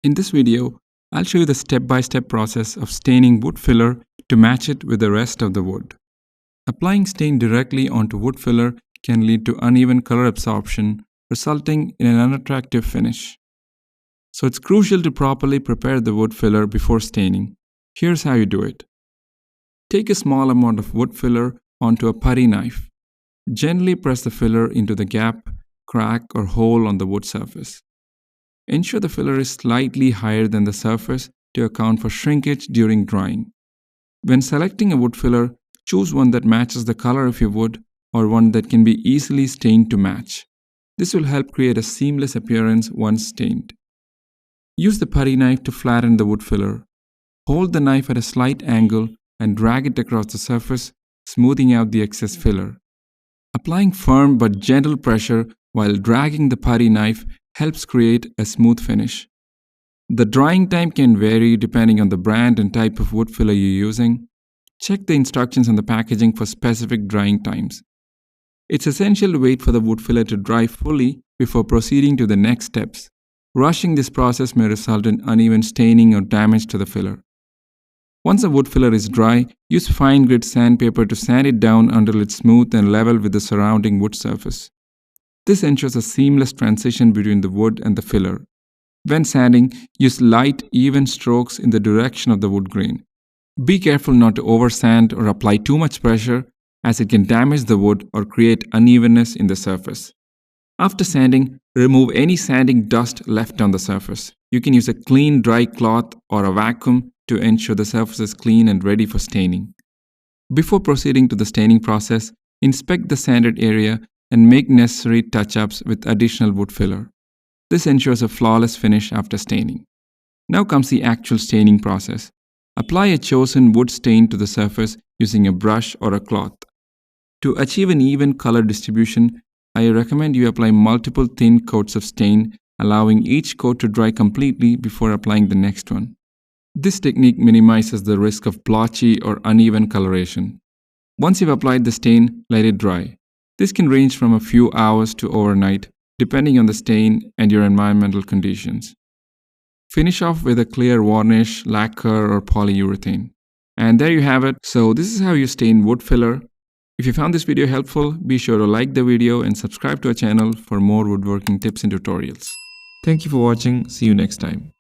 In this video, I'll show you the step-by-step process of staining wood filler to match it with the rest of the wood. Applying stain directly onto wood filler can lead to uneven color absorption, resulting in an unattractive finish. So it's crucial to properly prepare the wood filler before staining. Here's how you do it. Take a small amount of wood filler onto a putty knife. Gently press the filler into the gap, crack, or hole on the wood surface. Ensure the filler is slightly higher than the surface to account for shrinkage during drying. When selecting a wood filler, choose one that matches the color of your wood or one that can be easily stained to match. This will help create a seamless appearance once stained. Use the putty knife to flatten the wood filler. Hold the knife at a slight angle and drag it across the surface, smoothing out the excess filler. Applying firm but gentle pressure while dragging the putty knife helps create a smooth finish. The drying time can vary depending on the brand and type of wood filler you're using. Check the instructions on the packaging for specific drying times. It's essential to wait for the wood filler to dry fully before proceeding to the next steps. Rushing this process may result in uneven staining or damage to the filler. Once the wood filler is dry, use fine grit sandpaper to sand it down until it's smooth and level with the surrounding wood surface. This ensures a seamless transition between the wood and the filler. When sanding, use light, even strokes in the direction of the wood grain. Be careful not to oversand or apply too much pressure, as it can damage the wood or create unevenness in the surface. After sanding, remove any sanding dust left on the surface. You can use a clean dry cloth or a vacuum to ensure the surface is clean and ready for staining. Before proceeding to the staining process, inspect the sanded area and make necessary touch-ups with additional wood filler. This ensures a flawless finish after staining. Now comes the actual staining process. Apply a chosen wood stain to the surface using a brush or a cloth. To achieve an even color distribution, I recommend you apply multiple thin coats of stain, allowing each coat to dry completely before applying the next one. This technique minimizes the risk of blotchy or uneven coloration. Once you've applied the stain, let it dry. This can range from a few hours to overnight, depending on the stain and your environmental conditions. Finish off with a clear varnish, lacquer, or polyurethane. And there you have it. So this is how you stain wood filler. If you found this video helpful, be sure to like the video and subscribe to our channel for more woodworking tips and tutorials. Thank you for watching. See you next time.